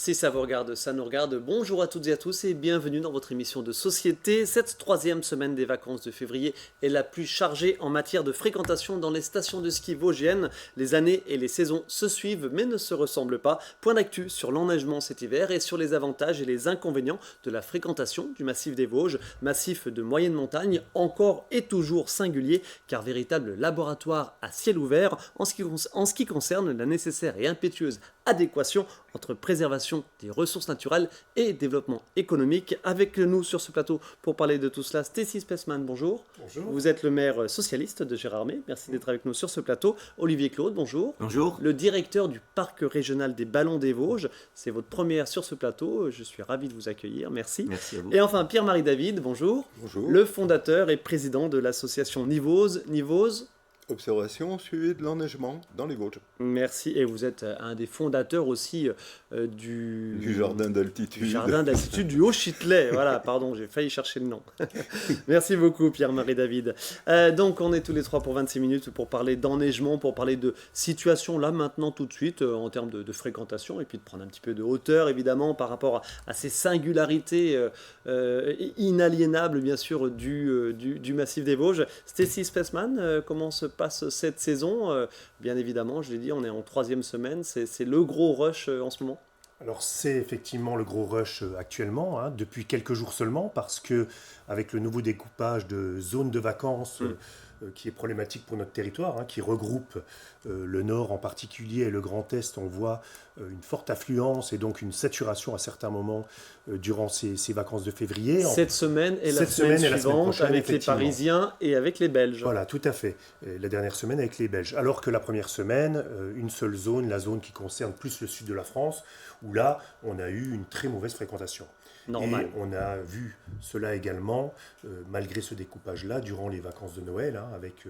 Si ça vous regarde, ça nous regarde. Bonjour à toutes et à tous et bienvenue dans votre émission de société. Cette troisième semaine des vacances de février est la plus chargée en matière de fréquentation dans les stations de ski vosgiennes. Les années et les saisons se suivent mais ne se ressemblent pas. Point d'actu sur l'enneigement cet hiver et sur les avantages et les inconvénients de la fréquentation du massif des Vosges, massif de moyenne montagne, encore et toujours singulier car véritable laboratoire à ciel ouvert en ce qui concerne la nécessaire et impétueuse adéquation entre préservation des ressources naturelles et développement économique. Avec nous sur ce plateau pour parler de tout cela, Stécie Spessman, bonjour. Bonjour. Vous êtes le maire socialiste de Gérardmer, merci d'être avec nous sur ce plateau. Olivier Claude, bonjour. Bonjour. Le directeur du parc régional des Ballons des Vosges, c'est votre première sur ce plateau, je suis ravi de vous accueillir, merci. Merci à vous. Et enfin Pierre-Marie David, bonjour. Bonjour. Le fondateur et président de l'association Nivose. Observation suivie de l'enneigement dans les Vosges. Merci, et vous êtes un des fondateurs aussi Du jardin d'altitude. Du jardin d'altitude du Haut-Chitelet. Voilà, pardon, j'ai failli chercher le nom. Merci beaucoup Pierre-Marie David. Donc on est tous les trois pour 26 minutes pour parler d'enneigement, pour parler de situation là maintenant tout de suite en termes de fréquentation et puis de prendre un petit peu de hauteur évidemment par rapport à ces singularités inaliénables bien sûr du massif des Vosges. Stécie Spessman, comment se passe cette saison? Bien évidemment, je l'ai dit, on est en troisième semaine, c'est le gros rush en ce moment. Alors c'est effectivement le gros rush actuellement, depuis quelques jours seulement, parce que avec le nouveau découpage de zones de vacances qui est problématique pour notre territoire, qui regroupe le nord en particulier et le Grand Est, on voit une forte affluence et donc une saturation à certains moments durant ces vacances de février. Cette semaine et la semaine suivante prochaine, avec les Parisiens et avec les Belges. Voilà, tout à fait. Et la dernière semaine avec les Belges. Alors que la première semaine, une seule zone, la zone qui concerne plus le sud de la France, où là, on a eu une très mauvaise fréquentation. Normal. Et on a vu cela également, malgré ce découpage-là, durant les vacances de Noël, avec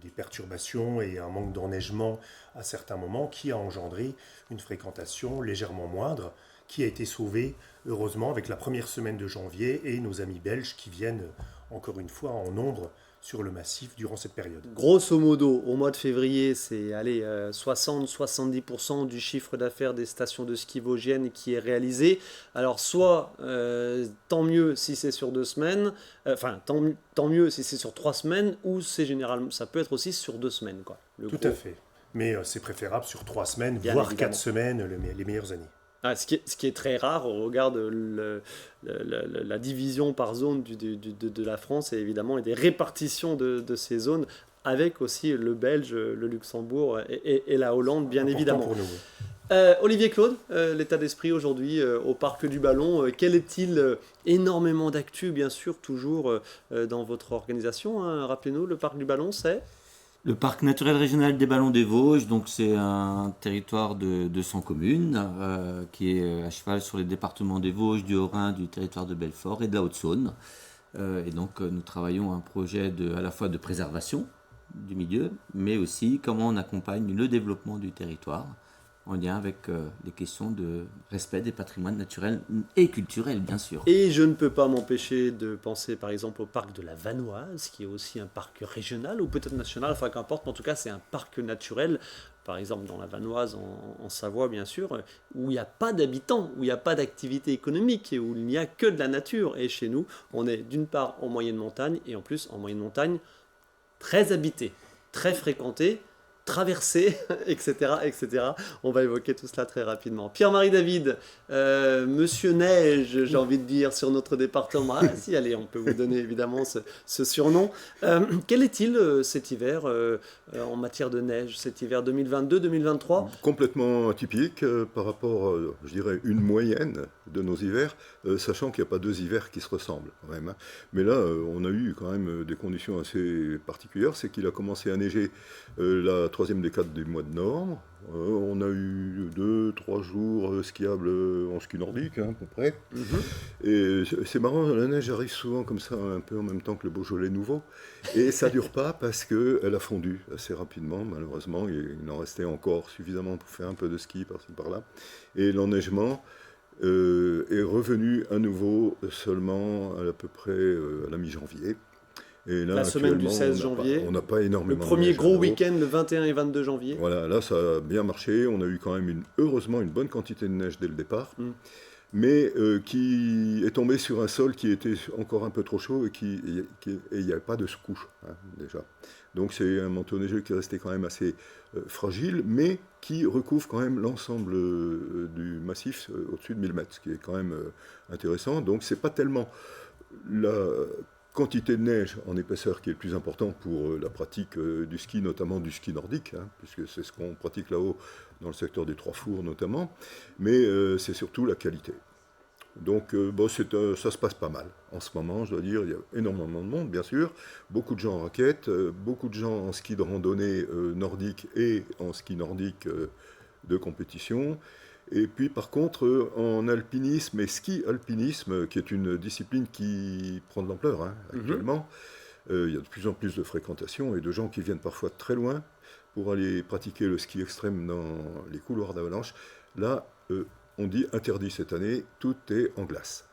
des perturbations et un manque d'enneigement à certains moments, qui a engendré une fréquentation légèrement moindre, qui a été sauvée, heureusement, avec la première semaine de janvier et nos amis belges qui viennent, encore une fois, en nombre sur le massif durant cette période. Grosso modo, au mois de février, c'est 60-70% du chiffre d'affaires des stations de ski vosgiennes qui est réalisé. Alors soit tant mieux si c'est sur 2 semaines, tant mieux si c'est sur 3 semaines, ou c'est généralement, ça peut être aussi sur 2 semaines. Quoi, Tout à fait. Mais c'est préférable sur 3 semaines, bien voire évidemment. 4 semaines, les meilleures années. Ce qui est très rare au regard de la division par zone de la France et évidemment et des répartitions de ces zones avec aussi le Belge, le Luxembourg et la Hollande bien Important évidemment. pour nous. Olivier Claude, l'état d'esprit aujourd'hui au Parc du Ballon, quel est-il? Énormément d'actu bien sûr toujours dans votre organisation, rappelez-nous, le Parc du Ballon c'est Le parc naturel régional des Ballons des Vosges, donc c'est un territoire de 200 communes qui est à cheval sur les départements des Vosges, du Haut-Rhin, du territoire de Belfort et de la Haute-Saône. Et donc nous travaillons un projet à la fois de préservation du milieu, mais aussi comment on accompagne le développement du territoire en lien avec les questions de respect des patrimoines naturels et culturels, bien sûr. Et je ne peux pas m'empêcher de penser par exemple au parc de la Vanoise, qui est aussi un parc régional ou peut-être national, enfin qu'importe, mais en tout cas c'est un parc naturel, par exemple dans la Vanoise en Savoie bien sûr, où il n'y a pas d'habitants, où il n'y a pas d'activité économique et où il n'y a que de la nature. Et chez nous, on est d'une part en moyenne montagne et en plus en moyenne montagne très habité, très fréquenté, traversée, etc., etc. On va évoquer tout cela très rapidement. Pierre-Marie David, Monsieur Neige, j'ai envie de dire, sur notre département. Ah si, allez, on peut vous donner évidemment ce surnom. Quel est-il cet hiver en matière de neige, cet hiver 2022-2023? Complètement atypique par rapport, je dirais, une moyenne de nos hivers, sachant qu'il n'y a pas 2 hivers qui se ressemblent quand même. Mais là, on a eu quand même des conditions assez particulières. C'est qu'il a commencé à neiger la 3e décade du mois de novembre. On a eu 2-3 jours skiables en ski nordique, à peu près. Et c'est marrant, la neige arrive souvent comme ça, un peu en même temps que le Beaujolais nouveau. Et ça ne dure pas parce qu'elle a fondu assez rapidement, malheureusement. Il en restait encore suffisamment pour faire un peu de ski par-ci par-là. Et l'enneigement est revenu à nouveau seulement à peu près à la mi-janvier. Et là, La semaine du actuellement, 16 janvier. On n'a pas énormément Le de premier neige à gros la hausse. week-end, le 21 et 22 janvier. Voilà, là, ça a bien marché. On a eu quand même, heureusement, une bonne quantité de neige dès le départ. Mm. Mais qui est tombé sur un sol qui était encore un peu trop chaud et il n'y avait pas de sous-couche, hein, déjà. Donc c'est un manteau neigeux qui est resté quand même assez fragile, mais qui recouvre quand même l'ensemble du massif au-dessus de 1000 mètres, ce qui est quand même intéressant. Donc c'est pas tellement la quantité de neige en épaisseur qui est le plus important pour la pratique du ski, notamment du ski nordique, hein, puisque c'est ce qu'on pratique là-haut dans le secteur des Trois Fours notamment, mais c'est surtout la qualité. Donc ça se passe pas mal en ce moment, je dois dire. Il y a énormément de monde, bien sûr, beaucoup de gens en raquettes, beaucoup de gens en ski de randonnée nordique et en ski nordique de compétition. Et puis par contre, en alpinisme et ski-alpinisme, qui est une discipline qui prend de l'ampleur hein, actuellement, il y a de plus en plus de fréquentation et de gens qui viennent parfois de très loin pour aller pratiquer le ski extrême dans les couloirs d'avalanche. Là, on dit interdit cette année, tout est en glace.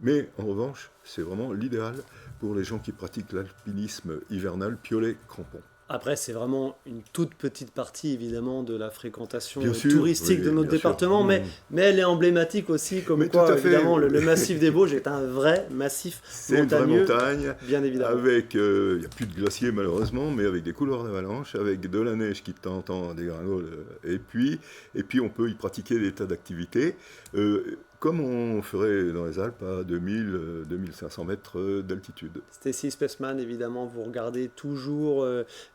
Mais en revanche, c'est vraiment l'idéal pour les gens qui pratiquent l'alpinisme hivernal, piolet-crampon. Après, c'est vraiment une toute petite partie, évidemment, de la fréquentation Bien sûr, touristique oui, de notre bien sûr. département, mais elle est emblématique aussi, comme Mais quoi, tout à fait. évidemment, le massif des Bauges est un vrai massif C'est une vraie montagneux, montagne, bien évidemment. avec, il n'y a plus de glaciers malheureusement, mais avec des couloirs d'avalanche, avec de la neige qui de temps en temps dégringole, et puis on peut y pratiquer des tas d'activités, comme on ferait dans les Alpes à 2000-2500 mètres d'altitude. Stacy Spaceman, évidemment, vous regardez toujours,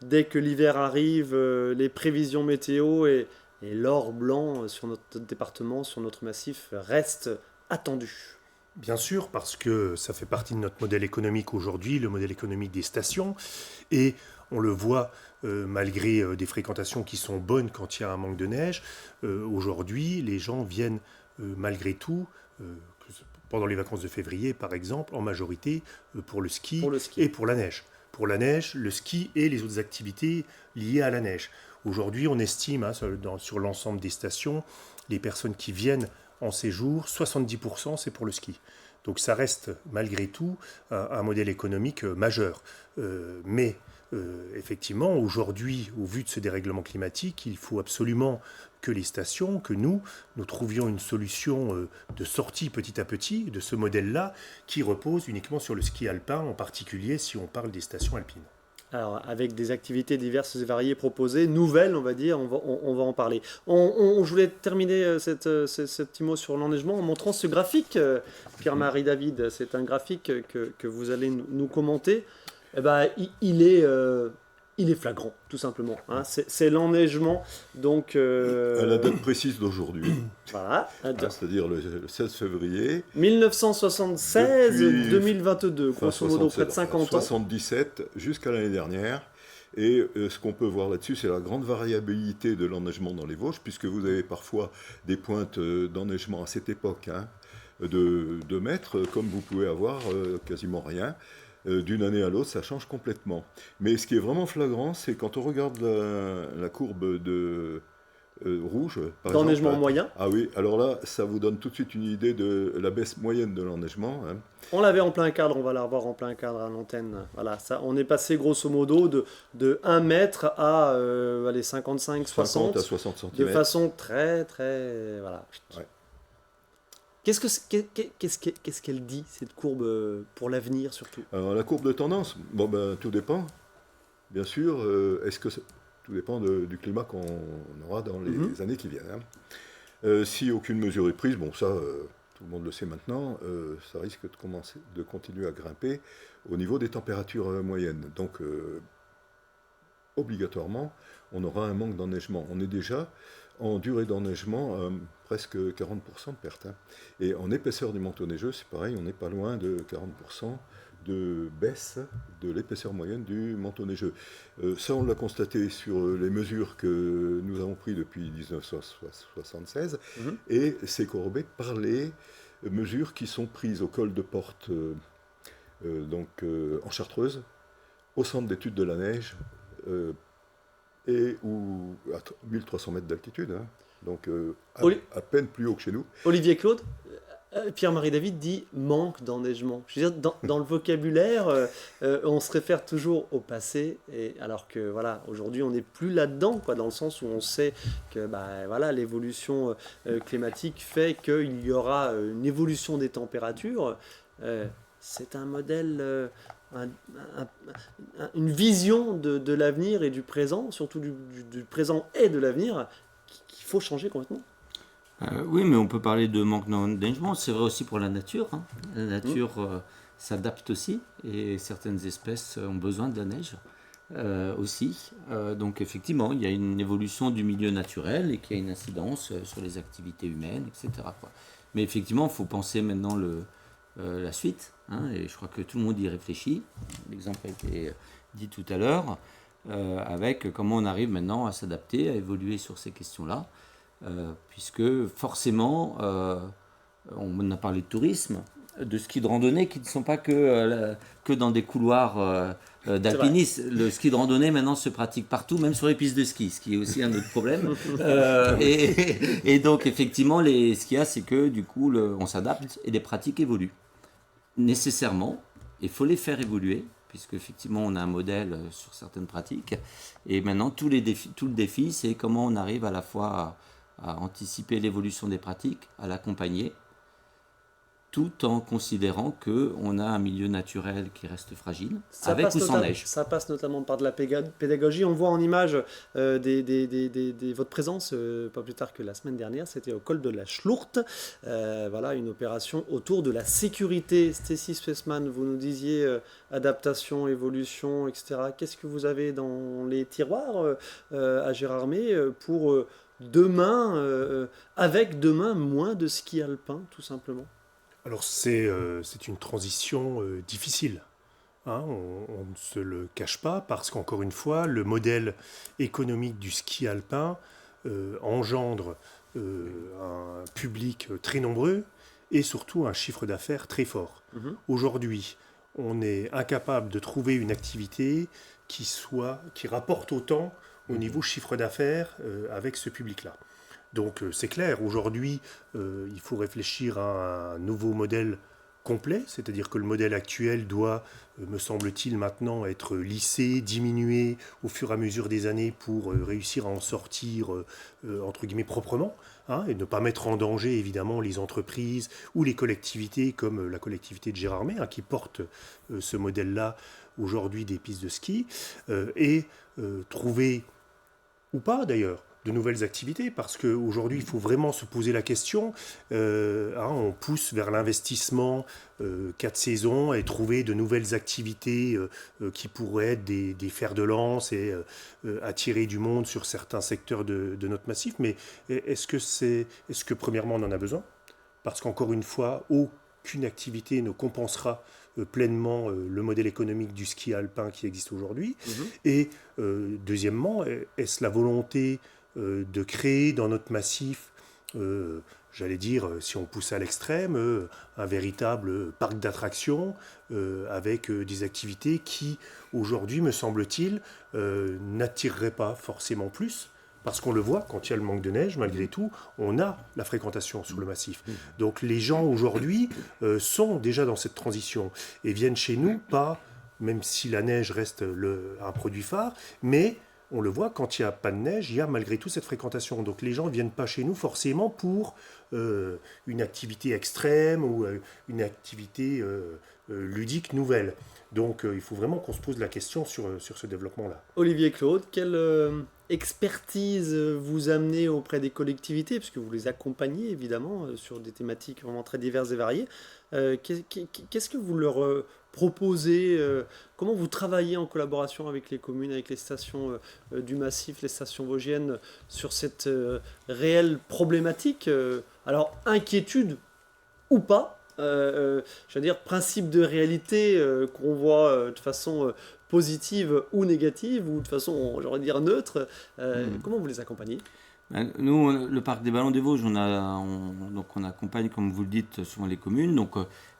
dès que l'hiver arrive, les prévisions météo et l'or blanc sur notre département, sur notre massif, reste attendu. Bien sûr, parce que ça fait partie de notre modèle économique aujourd'hui, le modèle économique des stations. Et on le voit, malgré des fréquentations qui sont bonnes quand il y a un manque de neige, aujourd'hui, les gens viennent malgré tout, pendant les vacances de février par exemple, en majorité pour le ski et pour la neige. Pour la neige, le ski et les autres activités liées à la neige. Aujourd'hui, on estime sur l'ensemble des stations, les personnes qui viennent en séjour, 70% c'est pour le ski. Donc ça reste malgré tout un modèle économique majeur. Mais effectivement, aujourd'hui, au vu de ce dérèglement climatique, il faut absolument que les stations, que nous trouvions une solution de sortie petit à petit de ce modèle-là qui repose uniquement sur le ski alpin, en particulier si on parle des stations alpines. Alors, avec des activités diverses et variées proposées, nouvelles, on va dire, on va en parler. Je voulais terminer ce petit mot sur l'enneigement en montrant ce graphique, Pierre-Marie David. C'est un graphique que vous allez nous commenter. Eh ben, il est flagrant, tout simplement. Hein. C'est l'enneigement. Donc, À la date précise d'aujourd'hui, voilà. c'est-à-dire le 16 février. 1976-2022, grosso modo, près de 50 ans. 77 jusqu'à l'année dernière. Et ce qu'on peut voir là-dessus, c'est la grande variabilité de l'enneigement dans les Vosges, puisque vous avez parfois des pointes d'enneigement à cette époque hein, de 2 mètres, comme vous pouvez avoir quasiment rien. D'une année à l'autre, ça change complètement. Mais ce qui est vraiment flagrant, c'est quand on regarde la courbe de rouge, par exemple. D'enneigement moyen. Ah oui, alors là, ça vous donne tout de suite une idée de la baisse moyenne de l'enneigement. Hein. On l'avait en plein cadre, on va la revoir en plein cadre à l'antenne. Voilà, ça, on est passé grosso modo de 1 mètre à 55, 60. 50 à 60 cm. De façon très, très... Voilà. Ouais. Qu'est-ce qu'elle dit, cette courbe, pour l'avenir surtout? Alors la courbe de tendance, tout dépend, bien sûr. Tout dépend du climat qu'on aura dans les années qui viennent. Hein. Si aucune mesure est prise, tout le monde le sait maintenant, ça risque de continuer à grimper au niveau des températures moyennes. Donc obligatoirement, on aura un manque d'enneigement. On est déjà en durée d'enneigement presque 40% de perte. Hein. Et en épaisseur du manteau neigeux, c'est pareil, on n'est pas loin de 40% de baisse de l'épaisseur moyenne du manteau neigeux. Ça, on l'a constaté sur les mesures que nous avons prises depuis 1976, et c'est corrobé par les mesures qui sont prises au col de Porte, en Chartreuse, au centre d'études de la neige, et à 1300 mètres d'altitude, hein, donc à peine plus haut que chez nous. Olivier Claude, Pierre-Marie David dit manque d'enneigement. Je veux dire, dans le vocabulaire, on se réfère toujours au passé, alors que voilà, aujourd'hui on n'est plus là-dedans, quoi, dans le sens où on sait que voilà, l'évolution climatique fait qu'il y aura une évolution des températures. C'est un modèle, une vision de l'avenir et du présent, surtout du présent et de l'avenir, qu'il faut changer complètement. Oui, mais on peut parler de manque d'enneigement. C'est vrai aussi pour la nature, hein. La nature s'adapte aussi et certaines espèces ont besoin de la neige aussi. Donc effectivement, il y a une évolution du milieu naturel et qui a une incidence sur les activités humaines, etc., quoi. Mais effectivement, il faut penser maintenant la suite, hein, et je crois que tout le monde y réfléchit. L'exemple a été dit tout à l'heure, avec comment on arrive maintenant à s'adapter, à évoluer sur ces questions-là. Puisque forcément, on a parlé de tourisme, de ski de randonnée qui ne sont pas que dans des couloirs d'alpinisme. Le ski de randonnée maintenant se pratique partout, même sur les pistes de ski, ce qui est aussi un autre problème. Et donc effectivement, ce qu'il y a, c'est que du coup, on s'adapte et les pratiques évoluent. Nécessairement, il faut les faire évoluer, puisque effectivement on a un modèle sur certaines pratiques. Et maintenant, tout le défi, c'est comment on arrive à la fois à anticiper l'évolution des pratiques, à l'accompagner, tout en considérant qu'on a un milieu naturel qui reste fragile, avec ou sans neige. Ça passe notamment par de la pédagogie. On voit en image votre présence, pas plus tard que la semaine dernière, c'était au col de la Schlourte. Voilà, une opération autour de la sécurité. Stécie Spessman, vous nous disiez adaptation, évolution, etc. Qu'est-ce que vous avez dans les tiroirs à Gérardmer pour demain, avec demain moins de ski alpin, tout simplement? Alors c'est une transition difficile, hein, on ne se le cache pas, parce qu'encore une fois, le modèle économique du ski alpin engendre un public très nombreux et surtout un chiffre d'affaires très fort. Aujourd'hui, on est incapable de trouver une activité qui rapporte autant au niveau chiffre d'affaires avec ce public-là. Donc c'est clair, aujourd'hui, il faut réfléchir à un nouveau modèle complet, c'est-à-dire que le modèle actuel doit, me semble-t-il, maintenant être lissé, diminué au fur et à mesure des années pour réussir à en sortir, entre guillemets, proprement, hein, et ne pas mettre en danger, évidemment, les entreprises ou les collectivités, comme la collectivité de Gérardmer, hein, qui porte ce modèle-là aujourd'hui des pistes de ski, et trouver, ou pas d'ailleurs, de nouvelles activités, parce qu'aujourd'hui, il faut vraiment se poser la question. On pousse vers l'investissement 4 saisons et trouver de nouvelles activités qui pourraient être des fers de lance et attirer du monde sur certains secteurs de notre massif. Mais est-ce que premièrement, on en a besoin? Parce qu'encore une fois, aucune activité ne compensera pleinement le modèle économique du ski alpin qui existe aujourd'hui. Et deuxièmement, est-ce la volonté de créer dans notre massif, j'allais dire, si on pousse à l'extrême, un véritable parc d'attractions avec des activités qui, aujourd'hui, me semble-t-il, n'attireraient pas forcément plus, parce qu'on le voit, quand il y a le manque de neige, malgré tout, on a la fréquentation sur le massif. Donc les gens, aujourd'hui, sont déjà dans cette transition et viennent chez nous, pas, même si la neige reste un produit phare, mais on le voit, quand il n'y a pas de neige, il y a malgré tout cette fréquentation. Donc les gens ne viennent pas chez nous forcément pour une activité extrême ou une activité ludique nouvelle. Donc il faut vraiment qu'on se pose la question sur ce développement-là. Olivier Claude, quelle expertise vous amenez auprès des collectivités, puisque vous les accompagnez évidemment sur des thématiques vraiment très diverses et variées. Qu'est-ce que vous leur proposez, comment vous travaillez en collaboration avec les communes, avec les stations du massif, les stations vosgiennes, sur cette réelle problématique, alors inquiétude ou pas, je veux dire principe de réalité qu'on voit de façon positive ou négative, ou de façon, j'aurais dire, neutre, comment vous les accompagnez? Nous, le parc des Ballons des Vosges, on accompagne, comme vous le dites, souvent les communes. Donc,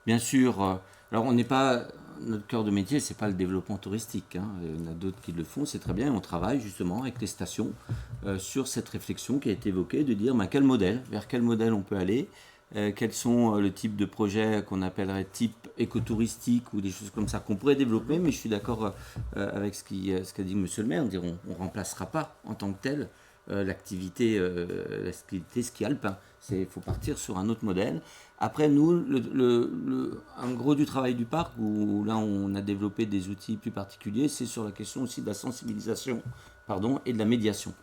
bien sûr, alors on n'est pas, notre cœur de métier, c'est pas le développement touristique, hein. Il y en a d'autres qui le font, c'est très bien. On travaille justement avec les stations sur cette réflexion qui a été évoquée, de dire vers quel modèle on peut aller, quels sont le type de projets qu'on appellerait type écotouristique ou des choses comme ça qu'on pourrait développer, mais je suis d'accord avec ce qu'a dit Monsieur le maire, on ne remplacera pas en tant que tel l'activité ski alpin. Il faut partir sur un autre modèle. Après, nous, un gros du travail du parc, où là on a développé des outils plus particuliers, c'est sur la question aussi de la sensibilisation et de la médiation.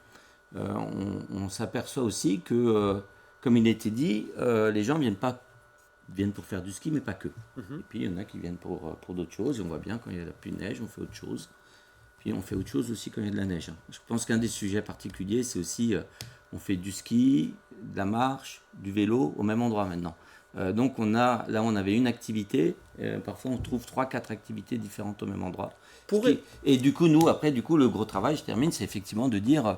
On s'aperçoit aussi que, comme il a été dit, les gens viennent pour faire du ski, mais pas que. Et puis il y en a qui viennent pour d'autres choses. Et on voit bien quand il y a plus de neige, on fait autre chose. Puis on fait autre chose aussi quand il y a de la neige. Je pense qu'un des sujets particuliers, c'est aussi, on fait du ski, de la marche, du vélo au même endroit maintenant. Donc on avait une activité, parfois on trouve 3-4 activités différentes au même endroit. Et du coup, le gros travail, je termine, c'est effectivement de dire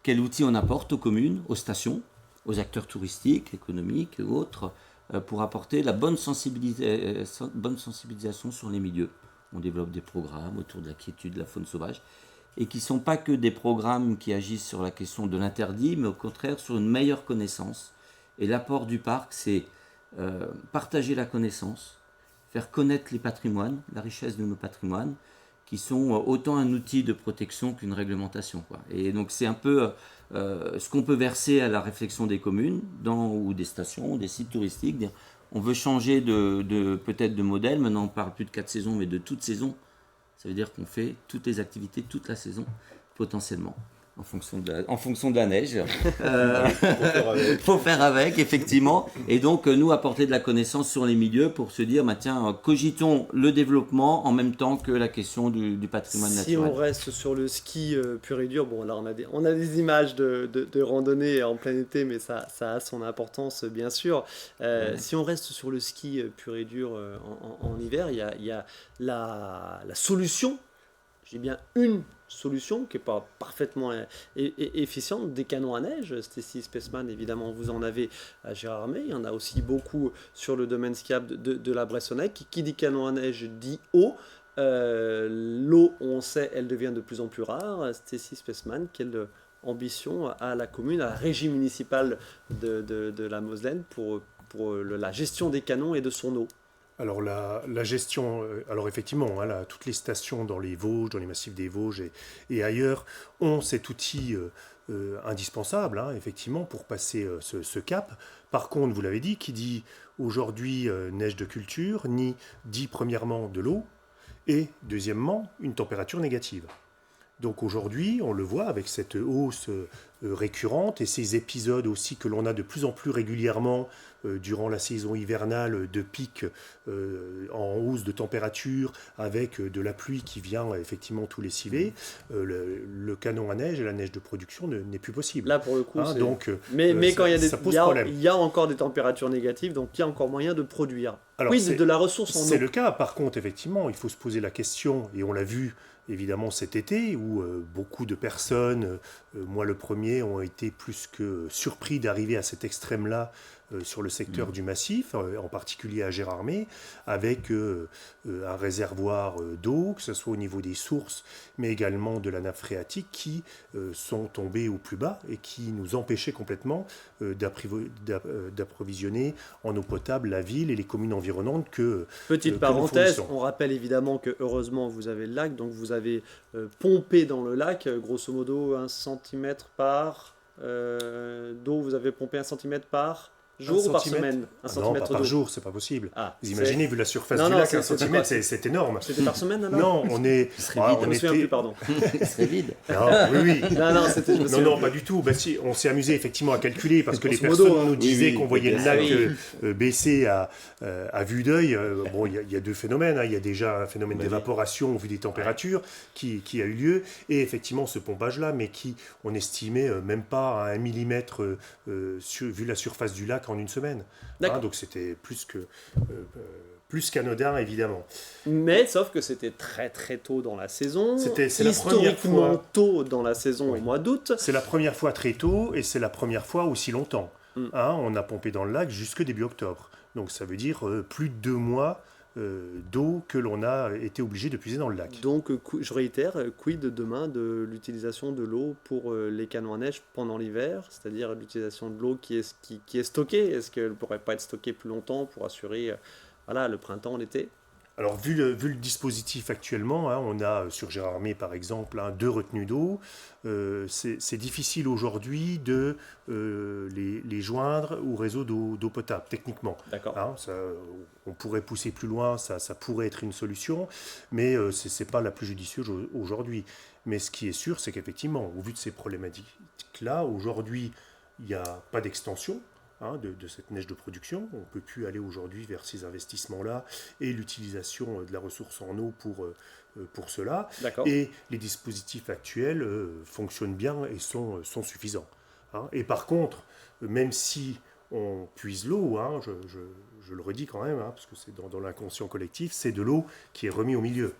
quel outil on apporte aux communes, aux stations, aux acteurs touristiques, économiques et autres, pour apporter la bonne sensibilisation sur les milieux. On développe des programmes autour de la quiétude de la faune sauvage, et qui ne sont pas que des programmes qui agissent sur la question de l'interdit, mais au contraire sur une meilleure connaissance. Et l'apport du parc, c'est partager la connaissance, faire connaître les patrimoines, la richesse de nos patrimoines, qui sont autant un outil de protection qu'une réglementation, quoi. Et donc c'est un peu ce qu'on peut verser à la réflexion des communes ou des stations, des sites touristiques. On veut changer peut-être de modèle, maintenant on ne parle plus de 4 saisons, mais de toute saison. Ça veut dire qu'on fait toutes les activités toute la saison, potentiellement, en fonction de la neige. Faut faire avec, effectivement. Et donc, nous, apporter de la connaissance sur les milieux pour se dire, tiens, cogitons le développement en même temps que la question du patrimoine naturel. Si on reste sur le ski pur et dur, bon, là, on a des images de randonnée en plein été, mais ça a son importance, bien sûr. Si on reste sur le ski pur et dur en hiver, il y a la solution, j'ai bien une solution qui n'est pas parfaitement efficiente, des canons à neige. Stacy Spaceman, évidemment, vous en avez à Gérardmer. Il y en a aussi beaucoup sur le domaine skiable de la Bressonnerie. Qui dit canon à neige dit eau. L'eau, on sait, elle devient de plus en plus rare. Stacy Spaceman, quelle ambition à la commune, à la régie municipale de la Moselaine pour la gestion des canons et de son eau? Alors la gestion, alors effectivement, toutes les stations dans les Vosges, dans les massifs des Vosges et ailleurs ont cet outil indispensable, effectivement, pour passer ce cap. Par contre, vous l'avez dit, qui dit aujourd'hui neige de culture, dit premièrement de l'eau et deuxièmement une température négative. Donc aujourd'hui, on le voit avec cette hausse récurrente et ces épisodes aussi que l'on a de plus en plus régulièrement durant la saison hivernale de pics en hausse de température avec de la pluie qui vient effectivement tout lessiver, le canon à neige et la neige de production n'est plus possible. Là pour le coup, mais quand ça pose problème. Il y a encore des températures négatives, donc il y a encore moyen de produire. Alors, de la ressource en eau. C'est le cas. Par contre, effectivement, il faut se poser la question, et on l'a vu évidemment cet été, où beaucoup de personnes, moi le premier, ont été plus que surpris d'arriver à cet extrême-là sur le secteur du massif, en particulier à Gérardmer, avec un réservoir d'eau, que ce soit au niveau des sources, mais également de la nappe phréatique, qui sont tombés au plus bas et qui nous empêchaient complètement d'approvisionner en eau potable la ville et les communes environnantes Petite parenthèse, on rappelle évidemment que heureusement vous avez le lac, donc vous avez pompé dans le lac, grosso modo 1 cm par d'eau, vous avez pompé 1 cm par jour ou par semaine? Non, pas par jour, c'est pas possible. Vous imaginez, vu la surface du lac, 1 cm, c'est énorme. C'était par semaine alors? Non, on est... on me souviens plus, pardon. C'est vide. Oui. Non, pas du tout. On s'est amusé effectivement à calculer parce que les personnes nous disaient qu'on voyait le lac baisser à vue d'œil. Bon, il y a deux phénomènes. Il y a déjà un phénomène d'évaporation au vu des températures qui a eu lieu et effectivement ce pompage-là, mais qui, on estimait même pas à 1 millimètre vu la surface du lac en une semaine. Donc c'était plus qu'anodin, évidemment. Mais sauf que c'était très très tôt dans la saison. C'est historiquement tôt dans la saison, au mois d'août. C'est la première fois très tôt et c'est la première fois aussi longtemps. On a pompé dans le lac jusque début octobre. Donc ça veut dire plus de 2 mois d'eau que l'on a été obligé de puiser dans le lac. Donc, je réitère, quid demain de l'utilisation de l'eau pour les canons à neige pendant l'hiver, c'est-à-dire l'utilisation de l'eau qui est stockée. Est-ce qu'elle ne pourrait pas être stockée plus longtemps pour assurer le printemps, l'été? Alors, vu le dispositif actuellement, hein, on a sur Gérardmer, par exemple, 2 retenues d'eau. C'est difficile aujourd'hui de les joindre au réseau d'eau potable, techniquement. D'accord. Hein, on pourrait pousser plus loin, ça pourrait être une solution, mais ce n'est pas la plus judicieuse aujourd'hui. Mais ce qui est sûr, c'est qu'effectivement, au vu de ces problématiques-là, aujourd'hui, il n'y a pas d'extension de cette neige de production. On ne peut plus aller aujourd'hui vers ces investissements-là et l'utilisation de la ressource en eau pour cela. D'accord. Et les dispositifs actuels fonctionnent bien et sont suffisants. Et par contre, même si on puise l'eau, je le redis quand même, parce que c'est dans l'inconscient collectif, c'est de l'eau qui est remise au milieu.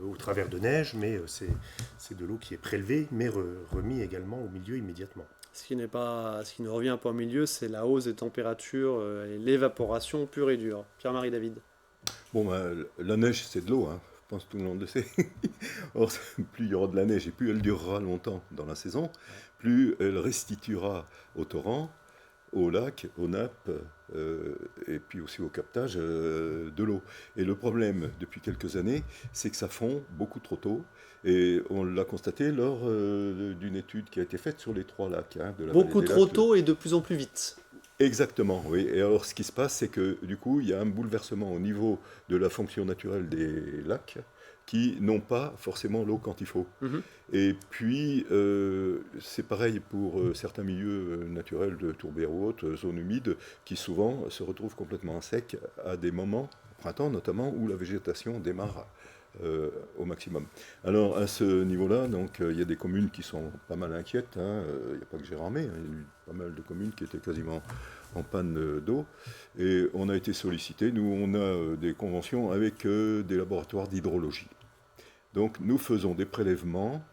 Au travers de neige, mais c'est de l'eau qui est prélevée, mais remise également au milieu immédiatement. Ce qui ne revient pas au milieu, c'est la hausse des températures et l'évaporation pure et dure. Pierre-Marie David. Bon, la neige, c'est de l'eau, je pense que tout le monde le sait. Or, plus il y aura de la neige et plus elle durera longtemps dans la saison, plus elle restituera au torrent, au lac, aux nappes, et puis aussi au captage de l'eau. Et le problème, depuis quelques années, c'est que ça fond beaucoup trop tôt. Et on l'a constaté lors d'une étude qui a été faite sur les 3 lacs. De la Beaucoup vallée des trop Lacs. tôt et de plus en plus vite. Exactement, oui. Et alors, ce qui se passe, c'est que du coup, il y a un bouleversement au niveau de la fonction naturelle des lacs qui n'ont pas forcément l'eau quand il faut. Mhm. Et puis, c'est pareil pour certains milieux naturels de tourbières ou autres, zones humides, qui souvent se retrouvent complètement secs à des moments, au printemps notamment, où la végétation démarre au maximum. Alors à ce niveau-là, donc il y a des communes qui sont pas mal inquiètes. Il n'y a pas que Gérardmer, il y a eu pas mal de communes qui étaient quasiment en panne d'eau. Et on a été sollicité. Nous, on a des conventions avec des laboratoires d'hydrologie. Donc nous faisons des prélèvements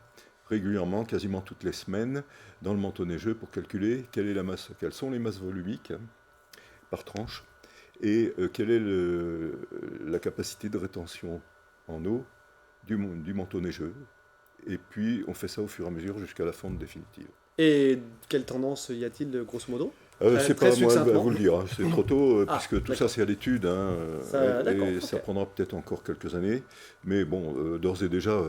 régulièrement, quasiment toutes les semaines, dans le manteau neigeux pour calculer quelles sont les masses volumiques par tranche et quelle est la capacité de rétention en eau du manteau neigeux. Et puis on fait ça au fur et à mesure jusqu'à la fonte définitive. Et quelle tendance y a-t-il, grosso modo? C'est pas moi à vous le dire, c'est trop tôt, puisque tout ça c'est à l'étude, et ça prendra peut-être encore quelques années. Mais bon, d'ores et déjà,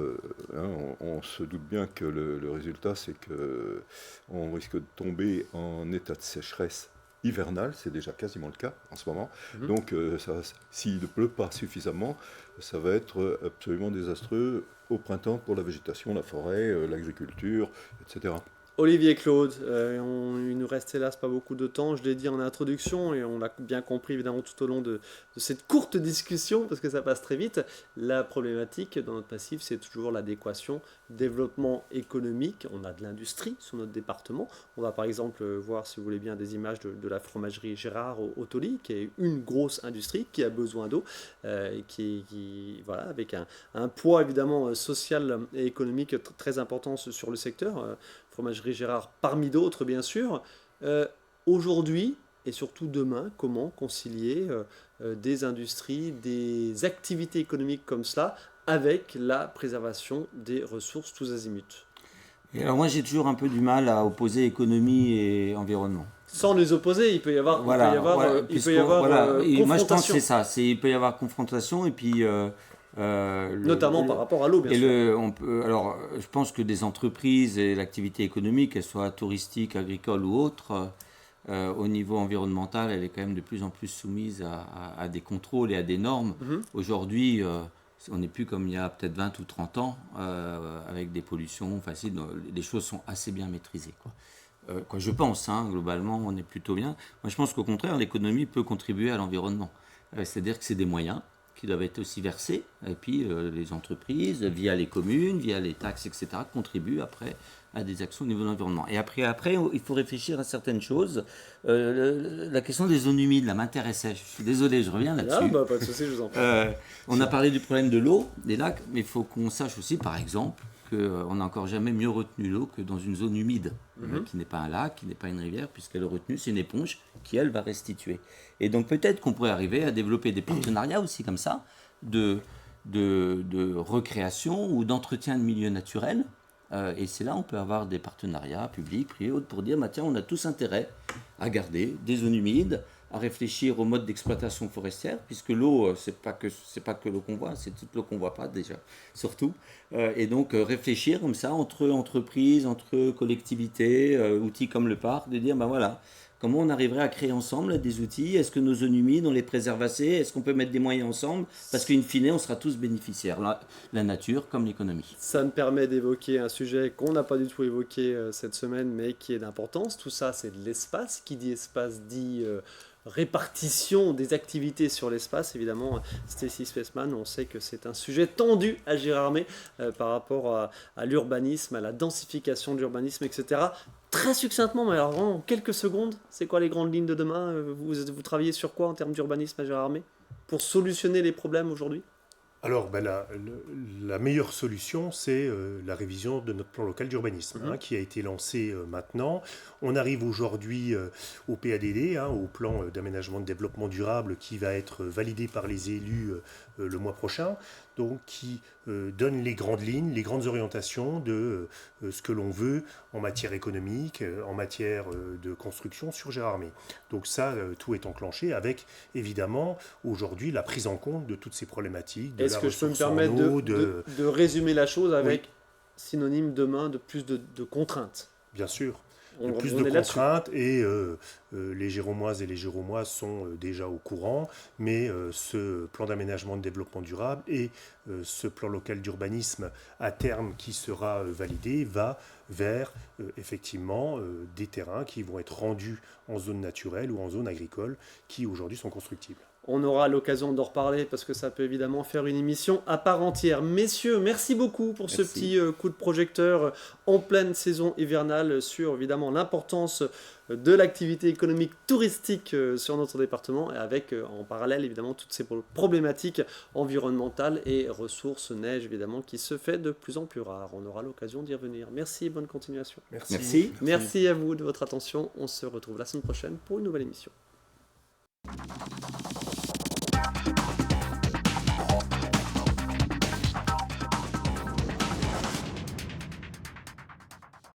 on se doute bien que le résultat, c'est qu'on risque de tomber en état de sécheresse hivernale, c'est déjà quasiment le cas en ce moment. Donc s'il ne pleut pas suffisamment, ça va être absolument désastreux au printemps pour la végétation, la forêt, l'agriculture, etc. Olivier Claude, il nous reste hélas pas beaucoup de temps, je l'ai dit en introduction et on l'a bien compris évidemment tout au long de cette courte discussion parce que ça passe très vite. La problématique dans notre passif, c'est toujours l'adéquation, développement économique. On a de l'industrie sur notre département. On va par exemple voir, si vous voulez bien, des images de la fromagerie Gérard au Tauly, qui est une grosse industrie qui a besoin d'eau, voilà, avec un poids évidemment social et économique très important sur le secteur. Fromagerie Gérard parmi d'autres bien sûr. Aujourd'hui et surtout demain, comment concilier des industries, des activités économiques comme cela avec la préservation des ressources tous azimuts? Et alors moi j'ai toujours un peu du mal à opposer économie et environnement. Sans les opposer, il peut y avoir, Moi je pense que c'est ça, il peut y avoir confrontation et puis... notamment par rapport à l'eau, bien sûr. Alors, je pense que des entreprises et l'activité économique, qu'elle soit touristique, agricole ou autre, au niveau environnemental, elle est quand même de plus en plus soumise à des contrôles et à des normes. Aujourd'hui, on n'est plus comme il y a peut-être 20 ou 30 ans, avec des pollutions faciles. Les choses sont assez bien maîtrisées, je pense, globalement, on est plutôt bien. Moi, je pense qu'au contraire, l'économie peut contribuer à l'environnement. C'est-à-dire que c'est des moyens qui doivent être aussi versés, et puis les entreprises, via les communes, via les taxes, etc., contribuent après à des actions au niveau de l'environnement. Et après, il faut réfléchir à certaines choses. La question des zones humides, là, m'intéressait. Je suis désolé, je reviens là-dessus. Pas de souci, je vous en prie. On a parlé du problème de l'eau, des lacs, mais il faut qu'on sache aussi, par exemple, qu'on n'a encore jamais mieux retenu l'eau que dans une zone humide, qui n'est pas un lac, qui n'est pas une rivière, puisqu'elle est retenue, c'est une éponge qui, elle, va restituer. Et donc peut-être qu'on pourrait arriver à développer des partenariats aussi comme ça, de recréation ou d'entretien de milieux naturels. Et c'est là on peut avoir des partenariats publics, privés, autres, pour dire, tiens, on a tous intérêt à garder des zones humides, à réfléchir au mode d'exploitation forestière, puisque l'eau, c'est pas que l'eau qu'on voit, c'est toute l'eau qu'on voit pas déjà, surtout. Et donc réfléchir comme ça entre entreprises, entre collectivités, outils comme le parc, de dire, voilà, comment on arriverait à créer ensemble des outils? Est-ce que nos zones humides, on les préserve assez? Est-ce qu'on peut mettre des moyens ensemble? Parce qu'in fine, on sera tous bénéficiaires, la nature comme l'économie. Ça me permet d'évoquer un sujet qu'on n'a pas du tout évoqué cette semaine, mais qui est d'importance. Tout ça, c'est de l'espace. Qui dit espace dit répartition des activités sur l'espace. Évidemment, Stacy Spaceman, on sait que c'est un sujet tendu à Gérardmer par rapport à l'urbanisme, à la densification de l'urbanisme, etc. Très succinctement, mais alors en quelques secondes, c'est quoi les grandes lignes de demain? Vous travaillez sur quoi en termes d'urbanisme à Gérardmer pour solutionner les problèmes aujourd'hui? Alors, la meilleure solution, c'est la révision de notre plan local d'urbanisme, qui a été lancé maintenant. On arrive aujourd'hui au PADD, au plan d'aménagement de développement durable, qui va être validé par les élus le mois prochain, donc qui donne les grandes lignes, les grandes orientations de ce que l'on veut en matière économique, en matière de construction sur Gérardmer. Donc ça, tout est enclenché avec, évidemment, aujourd'hui, la prise en compte de toutes ces problématiques. Est-ce que je peux me permettre de résumer la chose avec synonyme demain de plus de contraintes? Bien sûr. Plus de contraintes et les Géromoises et les Géromois sont déjà au courant, mais ce plan d'aménagement de développement durable et ce plan local d'urbanisme à terme qui sera validé va vers effectivement des terrains qui vont être rendus en zone naturelle ou en zone agricole qui aujourd'hui sont constructibles. On aura l'occasion d'en reparler parce que ça peut évidemment faire une émission à part entière. Messieurs, merci beaucoup pour ce petit coup de projecteur en pleine saison hivernale sur évidemment l'importance de l'activité économique touristique sur notre département et avec en parallèle évidemment toutes ces problématiques environnementales et ressources neige évidemment qui se fait de plus en plus rare. On aura l'occasion d'y revenir. Merci et bonne continuation. Merci. Merci à vous de votre attention. On se retrouve la semaine prochaine pour une nouvelle émission.